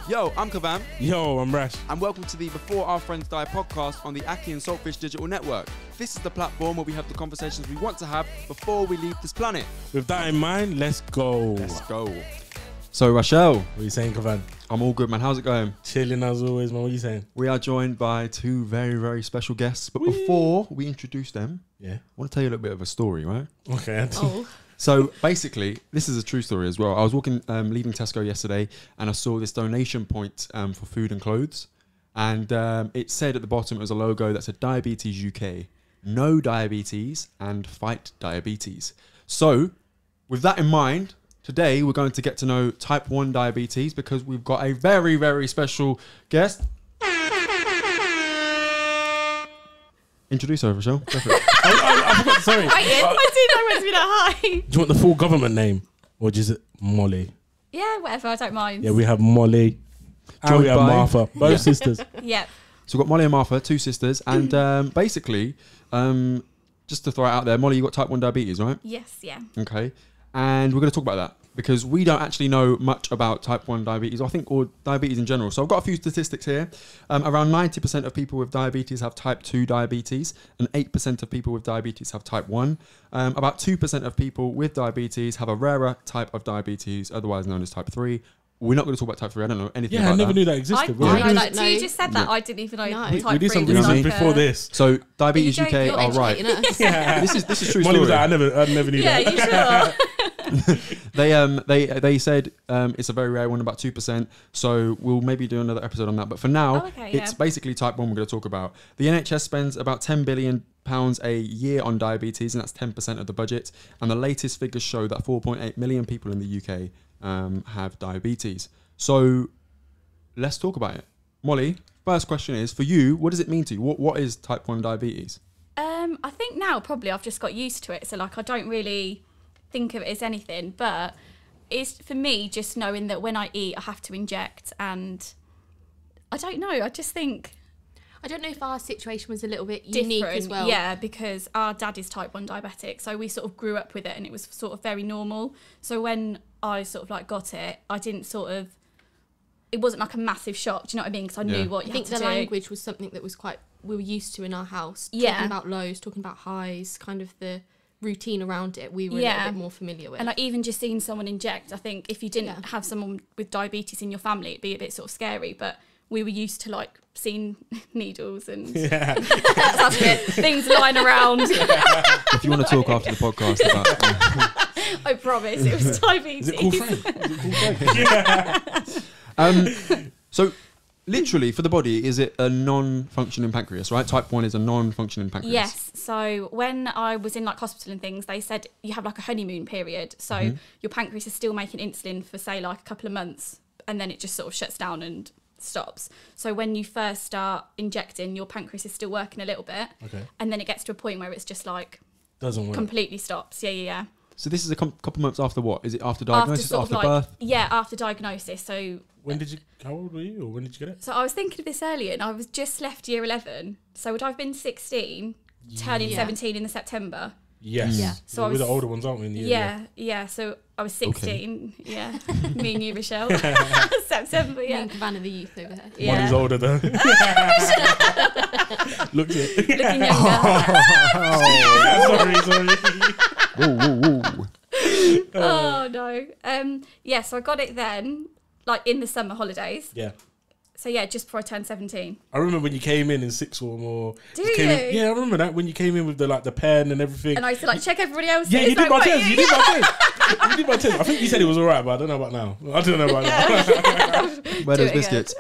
Yo, I'm Kavam. Yo, I'm Rash. And welcome to the Before Our Friends Die podcast on the akhi&saltfish digital network. This is the platform where we have the conversations we want to have before we leave this planet. With that in mind, let's go. Let's go. So, Rachel. What are you saying, Kavan? I'm all good, man. How's it going? Chilling as always, man. What are you saying? We are joined by two very, very special guests. But before we introduce them, I want to tell you a little bit of a story, right? Okay. So basically, this is a true story as well. I was leaving Tesco yesterday, and I saw this donation point for food and clothes, and it said at the bottom, it was a logo that said Diabetes UK, no diabetes, and fight diabetes. So with that in mind, today we're going to get to know type 1 diabetes because we've got a very, very special guest. Introduce her, Rochelle. Go for it. I forgot, sorry. I didn't know when to be that high. Do you want the full government name? Or just Molly? Yeah, whatever, I don't mind. Yeah, we have Molly. And we have Martha. Both sisters. Yep. So we've got Molly and Martha, two sisters. And basically, just to throw it out there, Molly, you got type 1 diabetes, right? Yes, yeah. Okay. And we're going to talk about that because we don't actually know much about type 1 diabetes, or diabetes in general. So I've got a few statistics here. Around 90% of people with diabetes have type 2 diabetes, and 8% of people with diabetes have type 1. About 2% of people with diabetes have a rarer type of diabetes, otherwise known as type 3. We're not going to talk about type 3. I don't know anything about that. Yeah, I never knew that existed. So you just said that. I didn't even know type 3 we did some was research like before this. So Diabetes UK You're are right. Yeah. This is true Molly story. was like, I never knew that. Yeah, you sure? They said it's a very rare one, about 2%. So we'll maybe do another episode on that. But for now, it's basically type 1 we're going to talk about. The NHS spends about £10 billion a year on diabetes, and that's 10% of the budget. And the latest figures show that 4.8 million people in the UK have diabetes. So let's talk about it. Molly, first question is, for you, what does it mean to you? What is type 1 diabetes? I think now probably I've just got used to it. So like I don't really think of it as anything. But it's for me just knowing that when I eat, I have to inject. And I don't know. I just think... I don't know if our situation was a little bit unique as well. Yeah, because our dad is type 1 diabetic. So we sort of grew up with it and it was sort of very normal. So when I sort of like got it, I didn't sort of... It wasn't like a massive shock, do you know what I mean? Because I knew what you had to do. I think the language was something that was we were used to in our house. Yeah. Talking about lows, talking about highs, kind of the routine around it, we were a little bit more familiar with. And like even just seeing someone inject, I think if you didn't have someone with diabetes in your family, it'd be a bit sort of scary. But we were used to like seeing needles and that's it, things lying around. If you want to talk after the podcast about... I promise, it was diabetes. Is it called Frank? So literally for the body, is it a non-functioning pancreas, right? Type 1 is a non-functioning pancreas. Yes. So when I was in like hospital and things, they said you have like a honeymoon period. So your pancreas is still making insulin for say like a couple of months, and then it just sort of shuts down and stops. So when you first start injecting, your pancreas is still working a little bit. Okay. And then it gets to a point where it's just like doesn't work. Completely stops. Yeah. So this is a couple months after what? Is it after diagnosis, after birth? Yeah, after diagnosis. So how old were you, or when did you get it? So I was thinking of this earlier, and I was just left year 11. So would I have been 16, turning 17 in the September? Yes. Yeah. So we're the older ones, aren't we? In the yeah. So I was 16. Okay. Yeah. Me and you, Rochelle. September. Yeah. Me and Kavan of the youth over here. Yeah. Molly's older though. Looking younger. Sorry. Whoa. Oh no. Yeah. So I got it then, like in the summer holidays. Yeah. So yeah, just before I turned 17. I remember when you came in sixth form, or do you? Yeah, I remember that when you came in with the pen and everything. And I used to like check everybody else. Yeah, you did my test. You did my test. I think you said it was alright, but I don't know about now. Where those biscuits?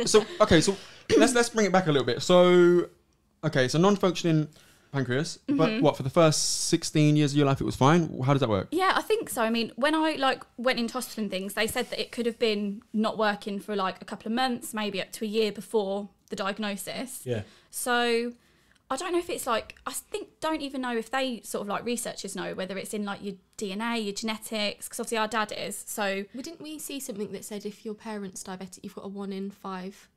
So let's bring it back a little bit. So non-functioning pancreas, but what, for the first 16 years of your life it was fine? How does that work? Yeah, I think so. I mean, when I went into hospital and things, they said that it could have been not working for like a couple of months, maybe up to a year before the diagnosis. Yeah. So I don't know if it's like, don't even know if they sort of like researchers know whether it's in like your DNA, your genetics, because obviously our dad is. So didn't we see something that said if your parents diabetic, you've got a 1 in 5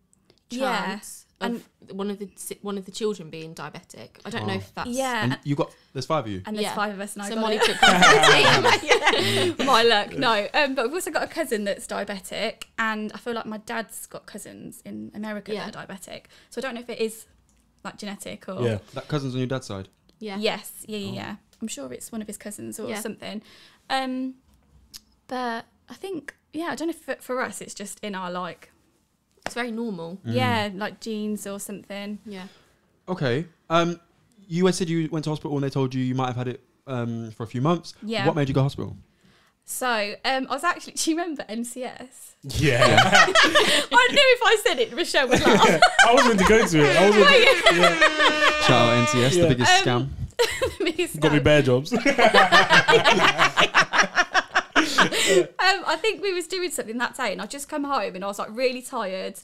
chance of one of the children being diabetic. I don't know if that's And there's 5 of you, and there's 5 of us, and so Molly took one for the team. My luck, no. But we've also got a cousin that's diabetic, and I feel like my dad's got cousins in America that are diabetic. So I don't know if it is like genetic or that cousin's on your dad's side. Yeah. Yes. Yeah. I'm sure it's one of his cousins or something. But I think I don't know if for us it's just in our like. It's very normal. Yeah, like genes or something. Yeah. Okay. You said you went to hospital and they told you might have had it for a few months. Yeah. What made you go to hospital? So I was actually. Do you remember NCS? Yeah. I knew if I said it, Michelle would laugh. I was meant to go to it. Shout out NCS, the biggest scam. The biggest scam. Got me bare jobs. I think we was doing something that day, and I just come home and I was like really tired.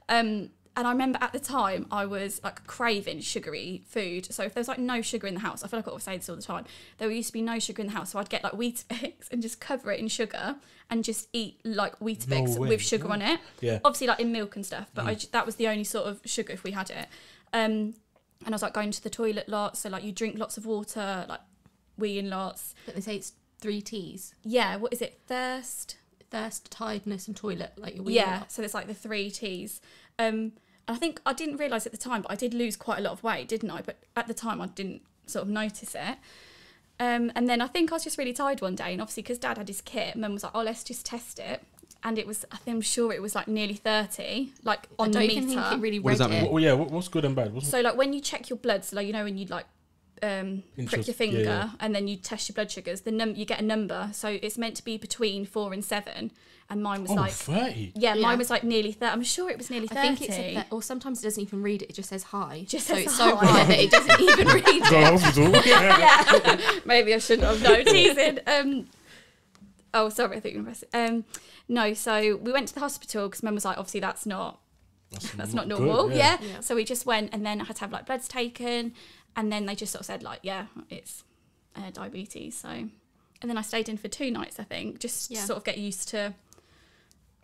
And I remember at the time I was like craving sugary food. So if there was like no sugar in the house, I feel like I always say this all the time. There used to be no sugar in the house, so I'd get like Weetabix and just cover it in sugar and just eat like Weetabix with sugar on it. Yeah. Obviously like in milk and stuff, but that was the only sort of sugar if we had it. And I was like going to the toilet lots, so like you drink lots of water, like weeing lots. But they say it's 3 T's. Yeah, what is it? Thirst, tiredness, and toilet. Like your so it's like the 3 T's. And I think I didn't realise at the time, but I did lose quite a lot of weight, didn't I? But at the time I didn't sort of notice it. And then I think I was just really tired one day, and obviously because Dad had his kit, Mum was like, "Oh, let's just test it." And it was, I'm sure it was like nearly 30, like on the meter. I don't even think it really what does that mean? What's good and bad? So like when you check your blood, so like you know when you like prick your finger and then you test your blood sugars, you get a number. So it's meant to be between 4 and 7, and mine was like 30. Yeah, mine was like nearly 30. I'm sure it was nearly 30. I think it's or sometimes it doesn't even read it. It just says hi. It's so high that it doesn't even read it. Go to hospital. Yeah. Maybe I shouldn't have. No, teasing. Oh, sorry, I think you were pressing. No, so we went to the hospital because Mum was like, obviously that's not normal. Good, yeah. So we just went, and then I had to have like bloods taken, and then they just sort of said like, it's diabetes. So, and then I stayed in for 2 nights, I think, just to sort of get used to,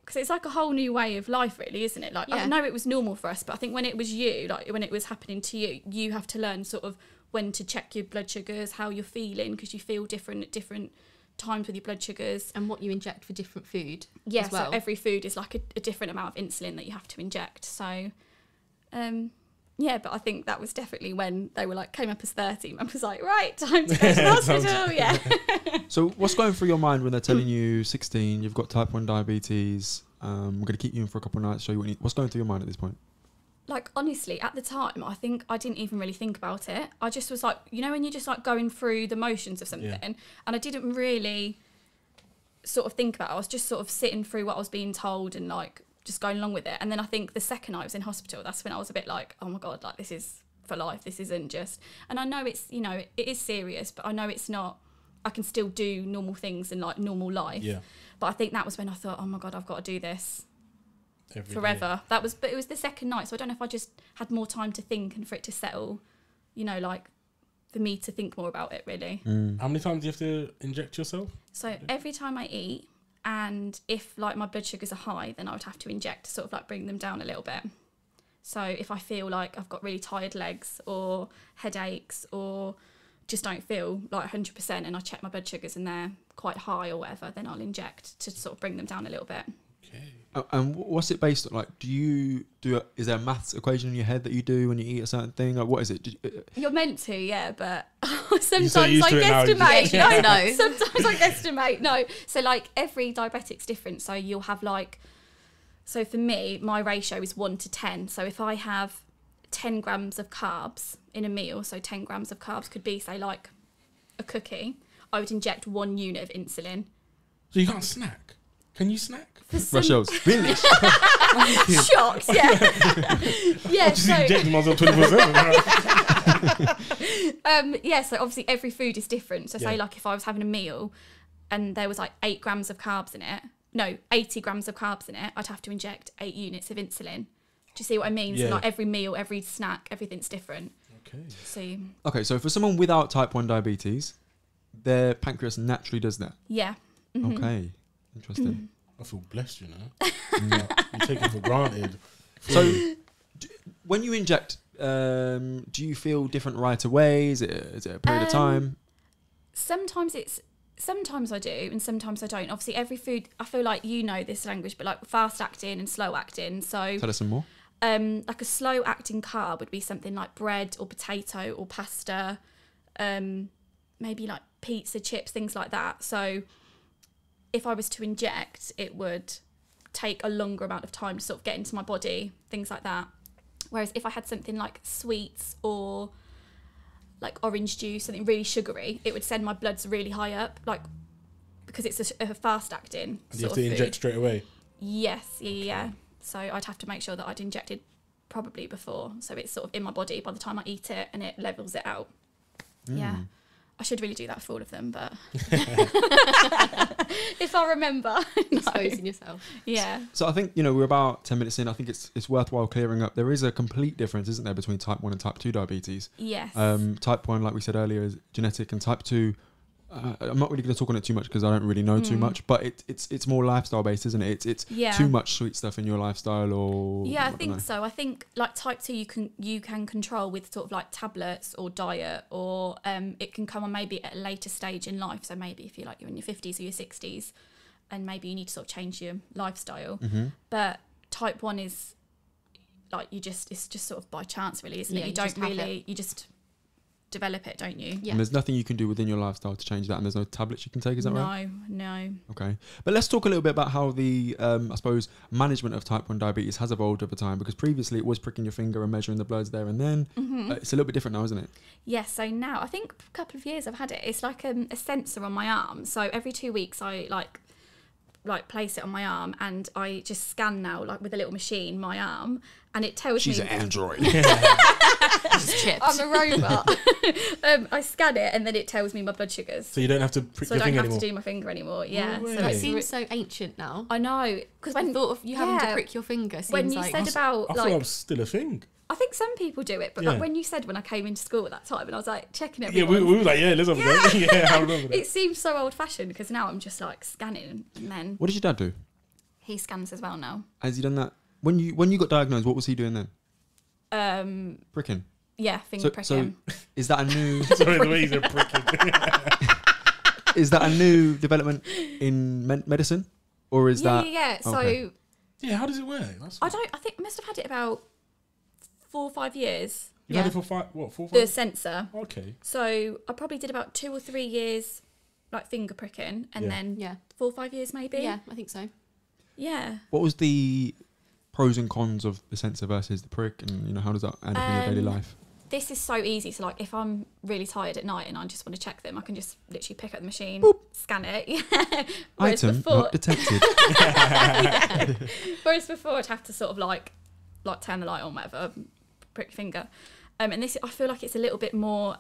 because it's like a whole new way of life, really, isn't it? Like I know it was normal for us, but I think when it was when it was happening to you, you have to learn sort of when to check your blood sugars, how you're feeling, because you feel different at different times with your blood sugars, and what you inject for different food as well. So every food is like a different amount of insulin that you have to inject. So but I think that was definitely when they were like came up as 30. Mum was like, right, time to go to the hospital. So what's going through your mind when they're telling you 16, you've got type 1 diabetes, we're going to keep you in for a couple of nights, show you what you need. What's going through your mind at this point? Like, honestly, at the time, I think I didn't even really think about it. I just was like, you know, when you're just like going through the motions of something, and I didn't really sort of think about it. I was just sort of sitting through what I was being told and like just going along with it. And then I think the second night I was in hospital, that's when I was a bit like, oh my God, like this is for life. This isn't just, and I know it's, you know, it is serious, but I know it's not, I can still do normal things in like normal life. Yeah. But I think that was when I thought, oh my God, I've got to do this forever. That was, but it was the second night, so I don't know if I just had more time to think and for it to settle, you know, like for me to think more about it, really. How many times do you have to inject yourself? So every time I eat, and if like my blood sugars are high, then I would have to inject to sort of like bring them down a little bit. So if I feel like I've got really tired legs or headaches or just don't feel like 100% and I check my blood sugars and they're quite high or whatever, then I'll inject to sort of bring them down a little bit. Okay. And what's it based on? Like, is there a maths equation in your head that you do when you eat a certain thing? Like, what is it? You're meant to, yeah, but sometimes I guesstimate. No, sometimes I guesstimate. No. So, like, every diabetic's different. So you'll have, like, so for me, my ratio is 1 to 10. So if I have 10 grams of carbs in a meal, so 10 grams of carbs could be, say, like a cookie, I would inject 1 unit of insulin. So you can't snack? Can you snack? Rochelle's really shocked, yeah. I'm just injecting myself 24/7. Yeah, so obviously every food is different. So say like if I was having a meal and there was like 8 grams of carbs in it, 80 grams of carbs in it, I'd have to inject 8 units of insulin. Do you see what I mean? Yeah. So like every meal, every snack, everything's different. Okay, so for someone without type 1 diabetes, their pancreas naturally does that? Yeah. Mm-hmm. Okay, interesting. I feel blessed, you know. You take it for granted. So When you inject, do you feel different right away? Is it a period of time? Sometimes I do, and sometimes I don't. Obviously, every food, I feel like you know this language, but like fast acting and slow acting. So Tell us some more. Like a slow acting carb would be something like bread or potato or pasta, maybe like pizza, chips, things like that. So if I was to inject, it would take a longer amount of time to sort of get into my body, things like that. Whereas if I had something like sweets or like orange juice, something really sugary, it would send my bloods really high up, like because it's a fast acting. And you have to inject straight away. Yes, yeah. So I'd have to make sure that I'd injected probably before, so it's sort of in my body by the time I eat it and it levels it out. Yeah. I should really do that for all of them, but if I remember. Exposing yourself. Yeah. So I think, we're about 10 minutes in. I think it's worthwhile clearing up. There is a complete difference, isn't there, between type 1 and type 2 diabetes? Yes. Type 1, like we said earlier, is genetic, and type 2, I'm not really going to talk on it too much because I don't really know too much, but it's more lifestyle based, isn't it? It's too much sweet stuff in your lifestyle, or I think so. I think like type 2 you can control with sort of like tablets or diet, or it can come on maybe at a later stage in life. So maybe if you're in your 50s or your 60s, and maybe you need to sort of change your lifestyle. But type 1 is like it's just sort of by chance, really, isn't it? You just develop it, don't you? Yeah. And there's nothing you can do within your lifestyle to change that, and there's no tablets you can take, is that right? No. Okay. But let's talk a little bit about how the, I suppose, management of type 1 diabetes has evolved over time, because previously it was pricking your finger and measuring the bloods there and then. It's a little bit different now, isn't it? Yes, so now, I think a couple of years I've had it. It's like a sensor on my arm. So every 2 weeks I like place it on my arm, and I just scan now, like with a little machine, my arm, and it tells me. She's an android. Chips. I'm a robot. I scan it, and then it tells me my blood sugars. So you don't have to prick your finger anymore? So I don't have to do my finger anymore. Yeah. No way. So it seems so ancient now. I know, because when thought of you having to prick your finger seems when you like said about I thought it was still a thing. I think some people do it, but like when you said when I came into school at that time, and I was like checking Yeah, everyone. we were like, let's have that. Yeah, I remember that. It seems so old fashioned, because now I'm just like scanning, and then What did your dad do? he scans as well now. Has he done that? When you got diagnosed, what was he doing then? Pricking. Yeah, finger pricking. So is that a new? Sorry, the way he's pricking. Is that a new development in medicine, or is that? Yeah. So okay. Yeah, how does it work? I think I must have had it about 4 or 5 years. You had it for 4 or 5? The sensor. Okay. So I probably did about 2 or 3 years, like finger pricking, and then 4 or 5 years maybe. Yeah, I think so. Yeah. What was the pros and cons of the sensor versus the prick, and how does that end up in your daily life? This is so easy. So like if I'm really tired at night and I just want to check them, I can just literally pick up the machine, scan it. Whereas Item before, not detected. Whereas before I'd have to sort of like turn the light on, whatever, prick your finger. And this, I feel like it's a little bit more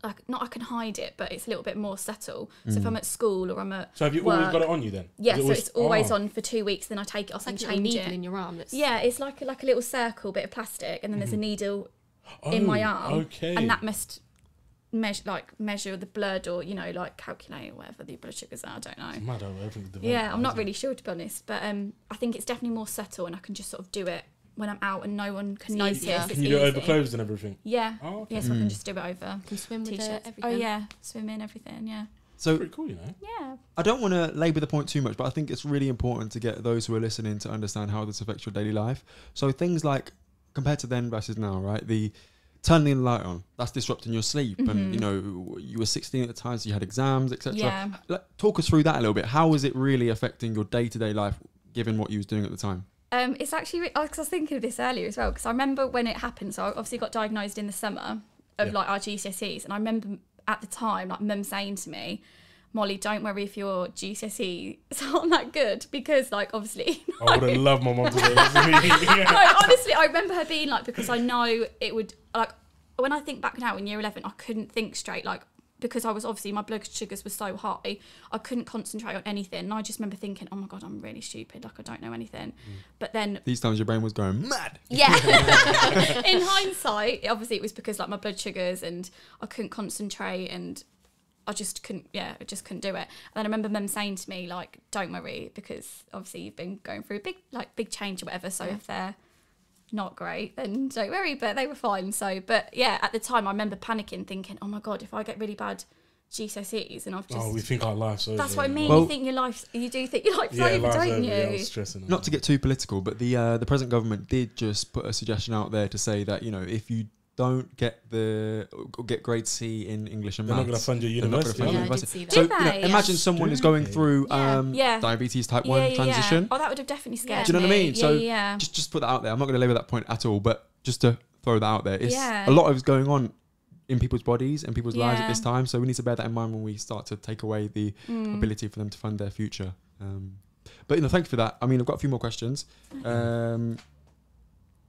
like, not I can hide it, but it's a little bit more subtle. So if I'm at school or I'm at So have you always got it on you then? Yeah, so it's always on for 2 weeks, then I take it off and change needle it. in your arm. Yeah, it's like a little circle bit of plastic, and then there's a needle in my arm. Okay. And that must measure the blood, or calculate whatever the blood sugars are. I don't know. It's mad how everything's developed. Yeah, I'm not really sure, to be honest, but I think it's definitely more subtle, and I can just sort of do it when I'm out and no one can notice. Easier. It's Can you do it over easy. clothes and everything? Yeah. Oh, okay. Yeah, so I can just do it over You can swim with it, t-shirts. everything. Oh yeah, swimming, everything. Yeah. So Pretty cool, Yeah. I don't want to labour the point too much, but I think it's really important to get those who are listening to understand how this affects your daily life. So things like, compared to then versus now, right? The turning the light on, that's disrupting your sleep. And, you were 16 at the time, so you had exams, etc. Yeah. Talk us through that a little bit. How is it really affecting your day-to-day life, given what you was doing at the time? It's actually, because I was thinking of this earlier as well, because I remember when it happened. So I obviously got diagnosed in the summer of our GCSEs, and I remember at the time, mum saying to me, Molly, don't worry if your GCSEs aren't that good, because obviously. I would have loved my mum to do that. No, honestly, I remember her being because I know it would, when I think back now in year 11, I couldn't think straight, because I was obviously, my blood sugars were so high, I couldn't concentrate on anything. And I just remember thinking, oh my God, I'm really stupid. I don't know anything. But then. These times your brain was going mad. Yeah. In hindsight, obviously it was because my blood sugars, and I couldn't concentrate, and I just couldn't do it. And then I remember mum saying to me, don't worry, because obviously you've been going through a big change or whatever. So if they're not great, then don't worry. But they were fine. So, but yeah, at the time I remember panicking, thinking, oh my God, if I get really bad GCSEs and I've just... Oh, we think our life's over. That's what I mean. Well, you do think your life's over, don't you? Yeah, I was stressing Not to get too political, but the present government did just put a suggestion out there to say that, you know, if you don't get grade C in English and they're maths, not going to fund your university. I did see that. So Did they? imagine someone is going through diabetes type 1 transition. Oh, that would have definitely scared Do you know what I mean? So yeah. just put that out there. I'm not going to labour that point at all, but just to throw that out there, it's a lot is going on in people's bodies and people's lives at this time. So we need to bear that in mind when we start to take away the ability for them to fund their future. But thank you for that. I mean, I've got a few more questions.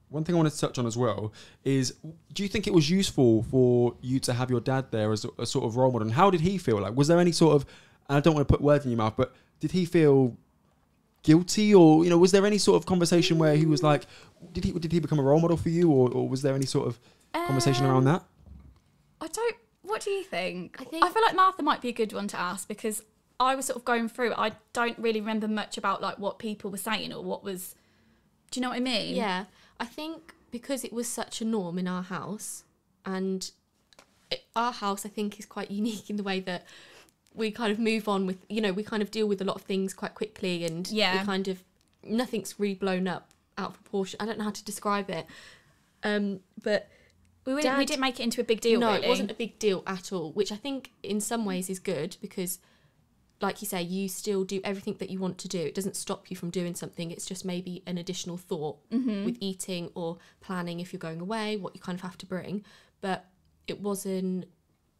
One thing I wanted to touch on as well is, do you think it was useful for you to have your dad there as a sort of role model? And how did he feel? Like, was there any sort of, and I don't want to put words in your mouth, but did he feel guilty, or, was there any sort of conversation where he was like, did he become a role model for you, or was there any sort of conversation around that? What do you think? I feel like Martha might be a good one to ask, because I was sort of going through, I don't really remember much about like what people were saying or what was, do you know what I mean? Yeah, I think because it was such a norm in our house, and our house I think is quite unique in the way that we kind of move on with, we kind of deal with a lot of things quite quickly, and we kind of, nothing's really blown up out of proportion. I don't know how to describe it, but we didn't make it into a big deal. No, really. It wasn't a big deal at all, which I think in some ways is good, because like you say, you still do everything that you want to do. It doesn't stop you from doing something. It's just maybe an additional thought with eating or planning if you're going away, what you kind of have to bring. But it wasn't,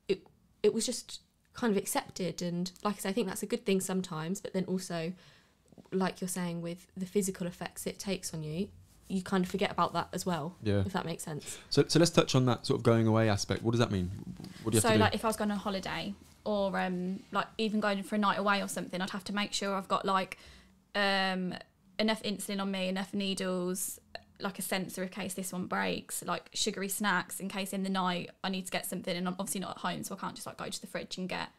it was just kind of accepted. And like I say, I think that's a good thing sometimes, but then also, like you're saying, with the physical effects it takes on you, you kind of forget about that as well, if that makes sense. So let's touch on that sort of going away aspect. What does that mean? What do you have to do? So like if I was going on holiday, or like even going for a night away or something, I'd have to make sure I've got like enough insulin on me, enough needles, like a sensor in case this one breaks, like sugary snacks in case in the night I need to get something, and I'm obviously not at home, so I can't just like go to the fridge and get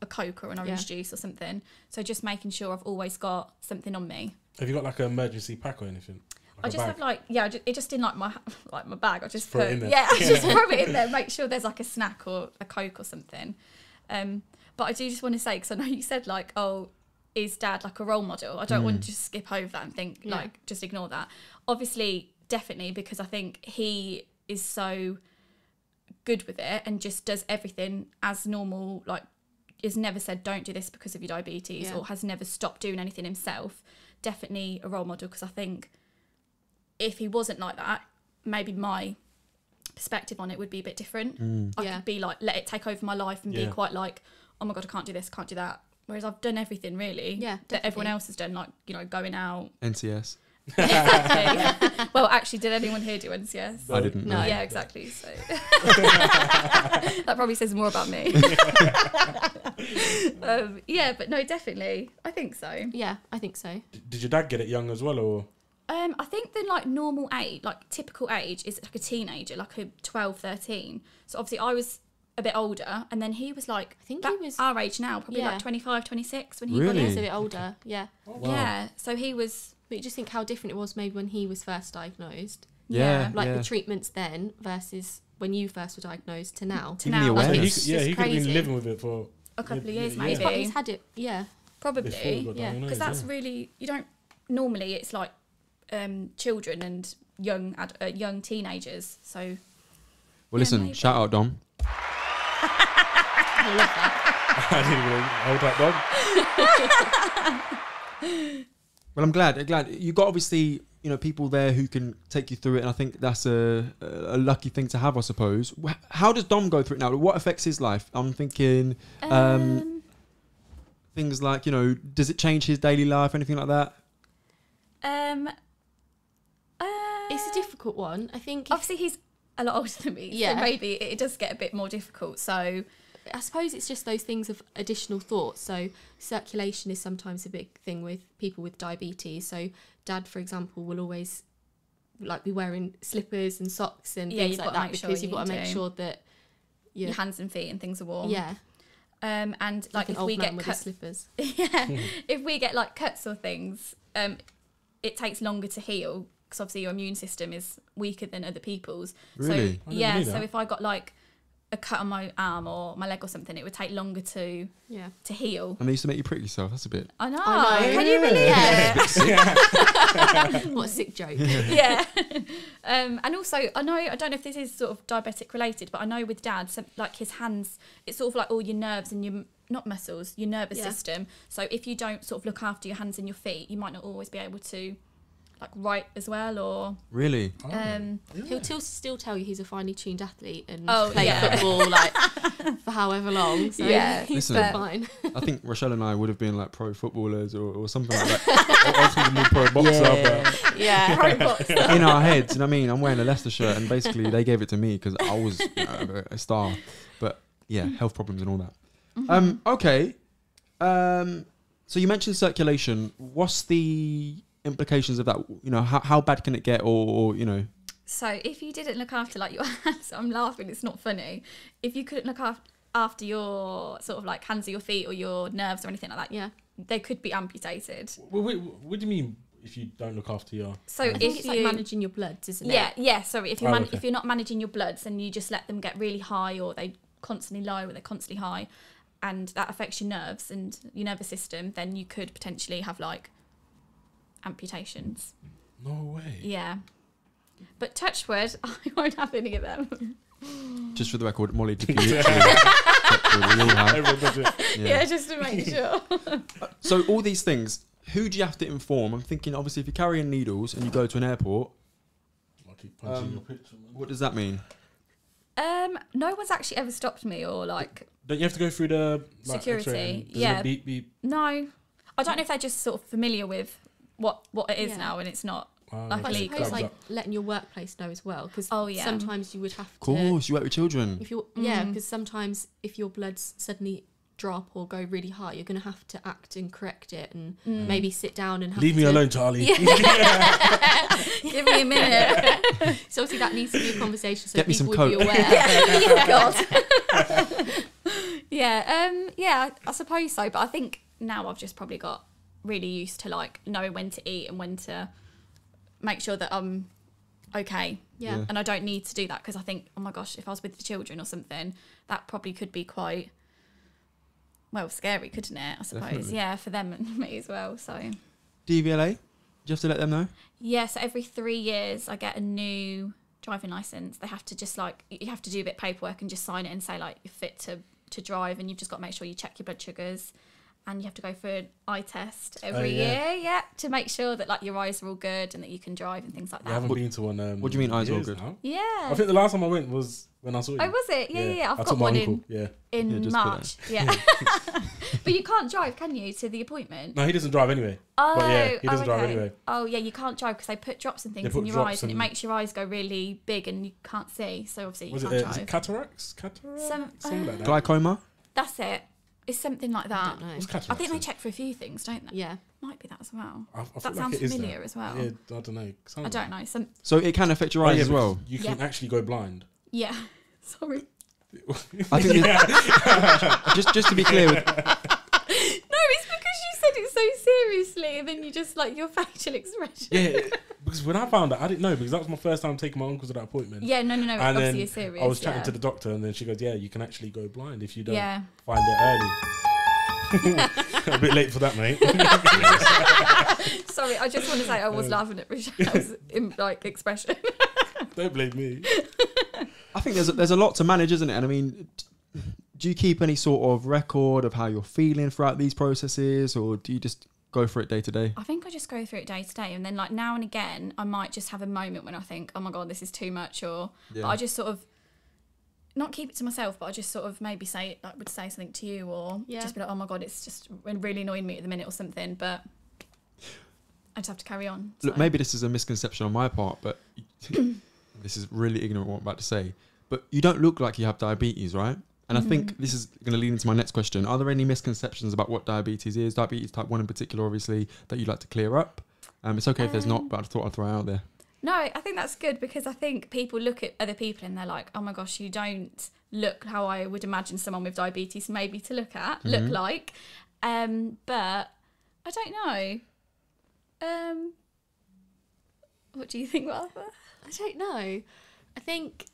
a Coke or an orange juice or something. So just making sure I've always got something on me. Have you got like an emergency pack or anything? I just have like, it just in like my bag. I just throw put it in there. I just throw it in there. Make sure there's like a snack or a Coke or something. But I do just want to say, because I know you said like, oh, is Dad like a role model? I don't want to just skip over that and think like just ignore that. Obviously, definitely, because I think he is so good with it and just does everything as normal. Like, has never said don't do this because of your diabetes, or has never stopped doing anything himself. Definitely a role model, because I think if he wasn't like that, maybe my perspective on it would be a bit different. I could be like, let it take over my life and be quite like, oh my God, I can't do this, can't do that. Whereas I've done everything really that everyone else has done, like, going out. NCS. Exactly. Well, actually, did anyone here do NCS? I didn't. No. Yeah, exactly. So that probably says more about me. But no, definitely. I think so. Yeah, I think so. Did your dad get it young as well, or? I think the like normal age, like typical age, is like a teenager, like a 12, 13. So obviously I was a bit older, and then he was like, I think he was our age now, probably like 25, 26 when he Really? got He it. was a bit older, yeah. Oh, wow. Yeah, so he was. But you just think how different it was maybe when he was first diagnosed. Yeah. Like the treatments then versus when you first were diagnosed to now. To now, awareness. like, He it's could have crazy. been living with it for A couple of years, yeah. maybe. But he's had it, Probably. before he got Yeah, diagnosed, Because that's really, you don't, normally it's like children and young teenagers. So, Well, listen, maybe. shout out Dom. I love that. I didn't even hold that dog. Well, I'm glad. You got obviously, people there who can take you through it, and I think that's a lucky thing to have, I suppose. How does Dom go through it now? What affects his life? I'm thinking things like, does it change his daily life, anything like that? It's a difficult one. I think obviously he's a lot older than me, so maybe it does get a bit more difficult. So I suppose it's just those things of additional thoughts. So circulation is sometimes a big thing with people with diabetes. So Dad, for example, will always like be wearing slippers and socks and things like that, because you've got to make sure that your hands and feet and things are warm. Yeah. And like if we get cuts, slippers. if we get like cuts or things, it takes longer to heal because obviously your immune system is weaker than other people's. Really? So yeah, so if I got like a cut on my arm or my leg or something, it would take longer to heal. And they used to make you prick yourself. That's a bit. I know. Can you believe it? What a sick joke. Yeah. And also, I don't know if this is sort of diabetic related, but I know with Dad, like his hands, it's sort of like all your nerves and your, not muscles, your nervous system. So if you don't sort of look after your hands and your feet, you might not always be able to like write as well, or really. He'll still tell you he's a finely tuned athlete and play football like for however long. So he's still fine. I think Rochelle and I would have been like pro footballers or something like that. Pro boxer. Pro boxer. In our heads, you know what I mean? I'm wearing a Leicester shirt, and basically they gave it to me because I was a star. But yeah, health problems and all that. Okay. So you mentioned circulation. What's the implications of that? You know, how bad can it get, or you know? So if you didn't look after like your hands, I'm laughing, it's not funny. If you couldn't look after your sort of like hands or your feet or your nerves or anything like that, they could be amputated. Wait, what do you mean if you don't look after your? So I think it's like managing your bloods, isn't it? Yeah. Sorry, if you're not managing your bloods and you just let them get really high, or they constantly low, or they're constantly high, and that affects your nerves and your nervous system, then you could potentially have like amputations. No way. Yeah. But touch wood, I won't have any of them. Just for the record, Molly did Yeah, just to make sure. So all these things, who do you have to inform? I'm thinking, obviously, if you're carrying needles and you go to an airport, what does that mean? No one's actually ever stopped me or like. Don't you have to go through the security? Yeah. Beep, beep? No, I don't know if they're just sort of familiar with what it is now, and it's not like I illegal. suppose like letting your workplace know as well, because sometimes you would have to. Of course, you work with children. If you're because sometimes if your bloods suddenly drop or go really high, you're going to have to act and correct it, and maybe sit down and leave me alone, Charlie. Give me a minute. So obviously that needs to be a conversation, so Get me people some would be Coke. aware. God. I suppose so, but I think now I've just probably got really used to like knowing when to eat and when to make sure that I'm okay. Yeah. And I don't need to do that, because I think, oh my gosh, if I was with the children or something, that probably could be quite scary, couldn't it? I suppose. Definitely. Yeah, for them and me as well. So DVLA, do you have to let them know? Yeah, so every 3 years I get a new driving license. They have to just like, you have to do a bit of paperwork and just sign it and say like you're fit to drive, and you've just got to make sure you check your blood sugars, and you have to go for an eye test every year, to make sure that like your eyes are all good and that you can drive and things like that. I haven't been to one. What do you mean eyes are all good? Now. Yeah. I think the last time I went was when I saw you. Oh, was it? Yeah. I I've took got my one uncle. in March. Yeah. But you can't drive, can you, to the appointment? No, he doesn't drive anyway. Oh, but yeah, he doesn't drive okay. anyway. Oh, yeah, you can't drive because they put drops and things in your eyes, and it makes your eyes go really big and you can't see. So obviously you can't drive. Is it cataracts? Something like that. Glaucoma? That's it. It's something like that. I don't know. What's cataracts? I think they check for a few things, don't they? Yeah. Might be that as well. I that feel sounds like familiar as well. Yeah, I don't know. I don't know. So it can affect your eyes as well? You can actually go blind. Yeah. Sorry. I think just to be clear. No, it's because you said it so seriously, and then you just like your facial expression. Yeah, because when I found out, I didn't know, because that was my first time taking my uncle to that appointment. Yeah, no. And obviously then it's serious. I was chatting to the doctor, and then she goes, "Yeah, you can actually go blind if you don't Yeah. find it early." A bit late for that, mate. Sorry, I just want to say I was laughing at Rochelle's expression. Don't blame me. I think there's a lot to manage, isn't it? And I mean, do you keep any sort of record of how you're feeling throughout these processes, or do you just go for it day to day? I think I just go through it day to day, and then like now and again I might just have a moment when I think, oh my god, this is too much, or but I just sort of not keep it to myself, but I just sort of maybe say something to you, or just be like, oh my god, it's just really annoying me at the minute or something, but I just have to carry on. So. Look, maybe this is a misconception on my part, but this is really ignorant what I'm about to say, but you don't look like you have diabetes, right? And I think this is going to lead into my next question. Are there any misconceptions about what diabetes is, diabetes type 1 in particular, obviously, that you'd like to clear up? It's okay if there's not, but I thought I'd throw it out there. No, I think that's good, because I think people look at other people and they're like, oh my gosh, you don't look how I would imagine someone with diabetes maybe to look like. But I don't know. What What do you think, Martha? I don't know. I think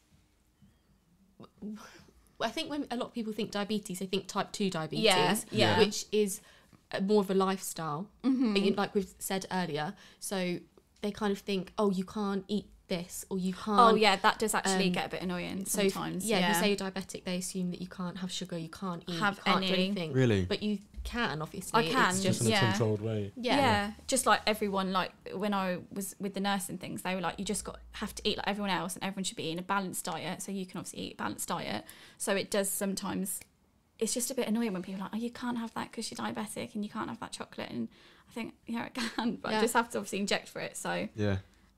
when a lot of people think diabetes, they think type 2 diabetes, which is more of a lifestyle, like we've said earlier. So they kind of think, oh, you can't eat this, or you can't. Oh yeah, that does actually get a bit annoying sometimes. So if you say you're diabetic, they assume that you can't have sugar, you can't eat, have you can't do any. anything. Really? But you can, obviously. I can. It's just in a controlled way. Yeah, just like everyone. Like when I was with the nursing things, they were like, you just have to eat like everyone else, and everyone should be eating a balanced diet. So you can obviously eat a balanced diet. So it does sometimes. It's just a bit annoying when people are like, oh, you can't have that because you're diabetic, and you can't have that chocolate. And I think, yeah, it can, but I just have to obviously inject for it. So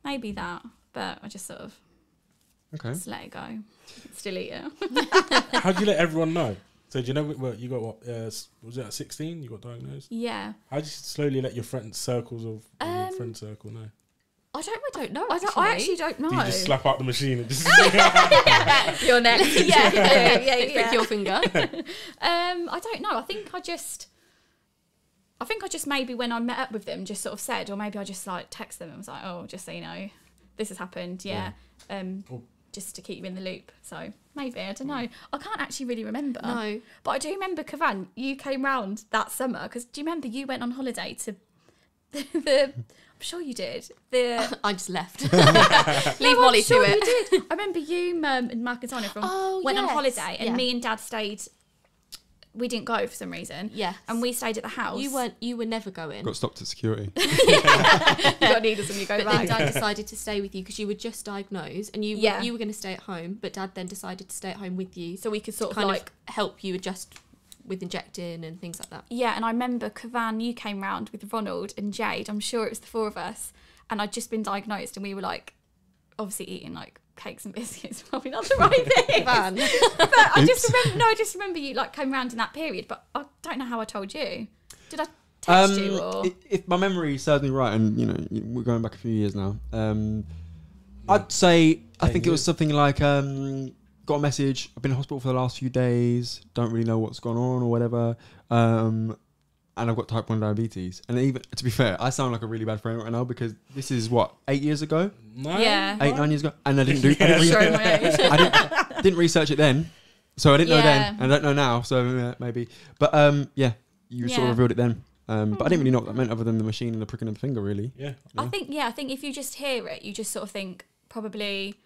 maybe that. But I just sort of just let it go. Still eat it. How do you let everyone know? So do you know what you got? What was it at 16? You got diagnosed? Yeah. How do you slowly let your circles of your friend circle know? I don't know. I actually don't know. Do you just slap out the machine and just your neck? Prick your finger. I don't know. I think I just maybe when I met up with them just sort of said, or maybe I just like text them and was like, oh, just so you know, this has happened. Just to keep you in the loop. So maybe, I don't know. I can't actually really remember. No. But I do remember, Kavan, you came round that summer, because do you remember you went on holiday to the I'm sure you did. I just left. Leave Molly to it. You did. I remember you, Mum, and Mark and Tanya went on holiday, and me and Dad stayed. We didn't go for some reason. Yes. And we stayed at the house. You were never going. Got stopped at security. You got needed when you go back. But then Dad decided to stay with you because you were just diagnosed, and you were going to stay at home, but Dad then decided to stay at home with you, so we could sort of kind like of help you adjust with injecting and things like that. Yeah, and I remember Kavan, you came round with Ronald and Jade. I'm sure it was the four of us, and I'd just been diagnosed, and we were like, obviously eating like cakes and biscuits, probably not the right thing. But I just remember you like came round in that period, but I don't know how I told you. Did I text you? Or? If my memory serves me right, and you know we're going back a few years now, I'd say I think it was something like got a message, I've been in hospital for the last few days, don't really know what's gone on or whatever, and I've got type 1 diabetes. And even, to be fair, I sound like a really bad friend right now, because this is what, 8 years ago? 9? Yeah. 9 years ago? And I didn't research it then, so I didn't know then, and I don't know now, so maybe. But you sort of revealed it then. But I didn't really know what that meant, other than the machine and the pricking of the finger, really. Yeah. I think if you just hear it, you just sort of think probably.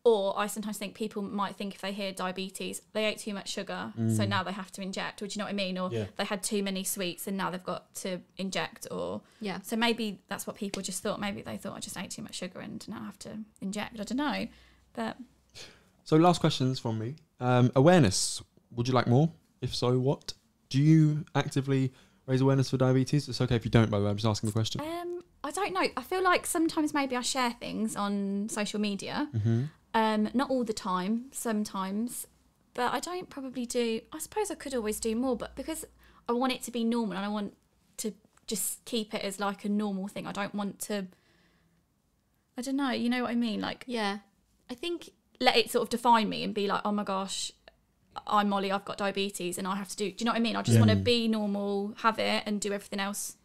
Or I sometimes think people might think if they hear diabetes, they ate too much sugar, so now they have to inject, or do you know what I mean? Or they had too many sweets and now they've got to inject, or... Yeah. So maybe that's what people just thought. Maybe they thought, I just ate too much sugar and now I have to inject. I don't know. But... So last questions from me. Awareness. Would you like more? If so, what? Do you actively raise awareness for diabetes? It's okay if you don't, by the way. I'm just asking the question. I don't know. I feel like sometimes maybe I share things on social media. Not all the time, sometimes, but I don't probably do. I suppose I could always do more, but because I want it to be normal and I want to just keep it as like a normal thing. I don't want to, I don't know, you know what I mean? Like, yeah, I think let it sort of define me and be like, oh my gosh, I'm Molly, I've got diabetes and I have to do you know what I mean? I just want to be normal, have it, and do everything else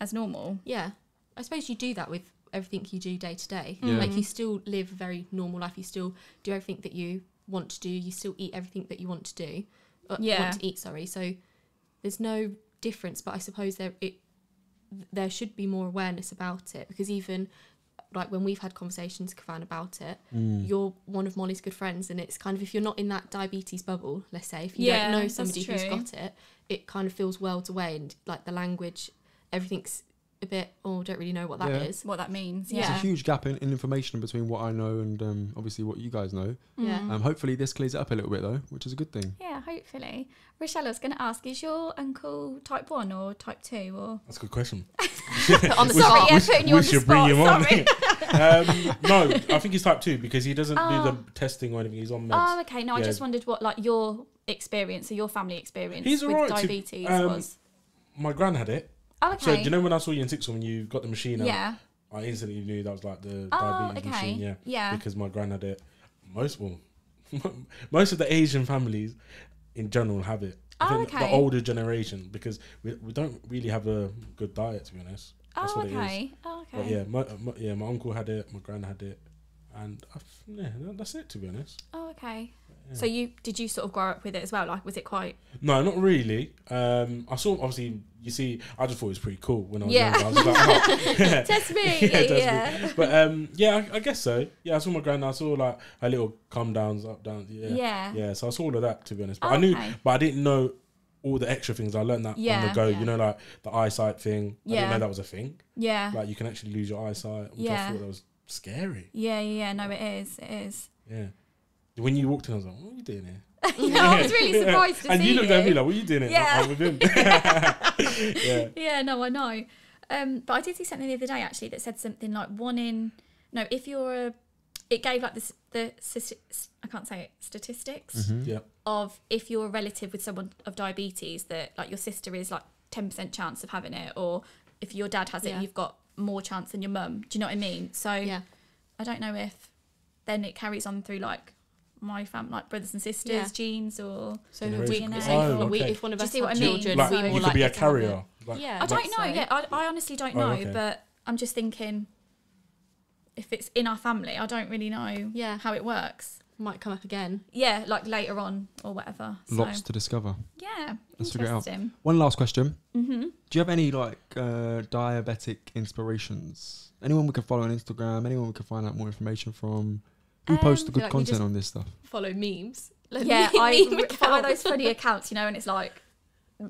as normal. Yeah, I suppose you do that with everything you do day to day. Yeah. Like, you still live a very normal life, you still do everything that you want to do, you still eat everything that you want to do, want to eat, sorry. So there's no difference, but I suppose there should be more awareness about it, because even like when we've had conversations, Kavan, about it, you're one of Molly's good friends, and it's kind of, if you're not in that diabetes bubble, let's say, if you don't know somebody who's got it, it kind of feels worlds away, and like the language, everything's a bit, don't really know what that is. What that means. There's a huge gap in information between what I know and obviously what you guys know. Yeah. Hopefully this clears it up a little bit though, which is a good thing. Yeah, hopefully. Rochelle, I was going to ask, is your uncle type 1 or type 2? Or? That's a good question. On the spot. Yeah, putting you on the spot. Sorry. No, I think he's type 2 because he doesn't do the testing or anything. He's on meds. Oh, okay. No, I just wondered what like your experience or your family experience with diabetes was. My gran had it. Oh, okay. So do you know when I saw you in sixth when you got the machine out? Yeah. I instantly knew that was like the diabetes machine. Yeah. Because my gran had it. Most of the Asian families in general have it. I think the older generation, because we don't really have a good diet, to be honest. That's what it is. Oh, okay. But yeah, my uncle had it, my gran had it, and that's it, to be honest. Oh, okay. Yeah. So did you sort of grow up with it as well? Like, was it quite? No, not really. I saw, obviously, you see, I just thought it was pretty cool when I was younger. I was like, test me. Test me. But I guess so. Yeah, I saw my gran. I saw like her little come downs, up, down. Yeah. So I saw all of that, to be honest. But I didn't know all the extra things. I learned that on the go. You know, like the eyesight thing. I didn't know that was a thing. Yeah. Like you can actually lose your eyesight. Which I thought that was scary. Yeah. No, it is. Yeah. When you walked in, I was like, what are you doing here? I was really surprised to see you. And you looked at me like, what are you doing here? Yeah. I'm with him. Yeah, no, I know. But I did see something the other day, actually, that said something like it gave like I can't say it, statistics of if you're a relative with someone of diabetes, that like your sister is like 10% chance of having it, or if your dad has it, you've got more chance than your mum. Do you know what I mean? So I don't know if then it carries on through like my family, like brothers and sisters, genes, or so if one of us have children, like, you could be a carrier. Like, I don't know. Yeah, I honestly don't know, but I'm just thinking if it's in our family, I don't really know how it works. Might come up again. Yeah, like later on or whatever. Lots to discover. Yeah, let's figure it out. One last question. Do you have any like diabetic inspirations? Anyone we can follow on Instagram? Anyone we can find out more information from? Who posts the good content on this stuff? Follow memes. I follow those funny accounts, you know, and it's like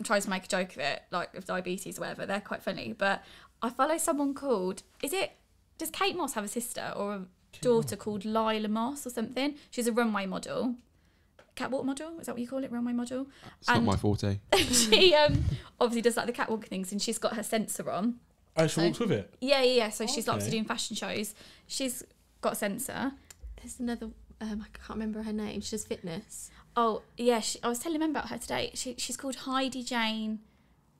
tries to make a joke of it, like of diabetes or whatever. They're quite funny. But I follow someone called, does Kate Moss have a sister or a daughter called Lila Moss or something? She's a runway model. Catwalk model? Is that what you call it? Runway model? It's not my forte. She obviously does like the catwalk things, and she's got her sensor on. Oh, she walks with it? Yeah. So she's obviously doing fashion shows. She's got a sensor. There's another, I can't remember her name. She does fitness. Oh, yeah. I was telling him about her today. She's called Heidi Jane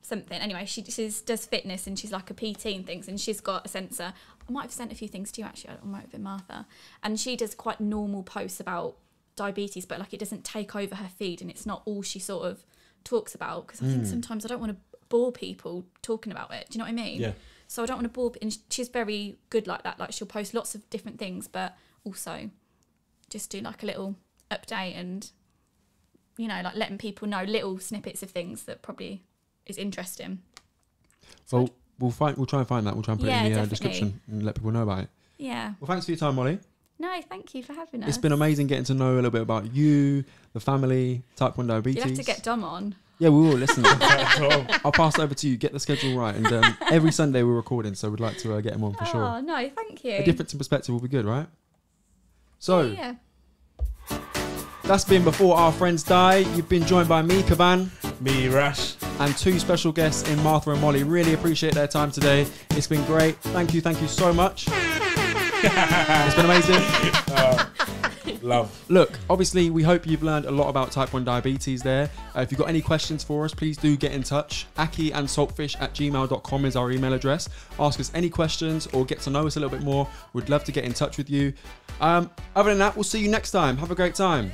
something. Anyway, she does fitness, and she's like a PT and things, and she's got a sensor. I might have sent a few things to you, actually. I might have been Martha. And she does quite normal posts about diabetes, but like it doesn't take over her feed, and it's not all she sort of talks about, because I think sometimes I don't want to bore people talking about it. Do you know what I mean? Yeah. So I don't want to bore, and she's very good like that. Like she'll post lots of different things, but also just do like a little update and, you know, like letting people know little snippets of things that probably is interesting. So we'll try and find that. We'll try and put it in the description and let people know about it. Yeah. Well, thanks for your time, Molly. No, thank you for having us. It's been amazing getting to know a little bit about you, the family, type 1 diabetes. You have to get Dom on. Yeah, we will. Listen, I'll pass it over to you. Get the schedule right. And every Sunday we're recording, so we'd like to get him on for sure. Oh, no, thank you. A difference in perspective will be good, right? So, that's been Before Our Friends Die. You've been joined by me, Kavan. Me, Rash. And 2 special guests in Martha and Molly. Really appreciate their time today. It's been great. Thank you so much. It's been amazing. Love. Look, obviously, we hope you've learned a lot about type 1 diabetes there. If you've got any questions for us, please do get in touch. akhi&saltfish@gmail.com is our email address. Ask us any questions or get to know us a little bit more. We'd love to get in touch with you. Other than that, we'll see you next time. Have a great time.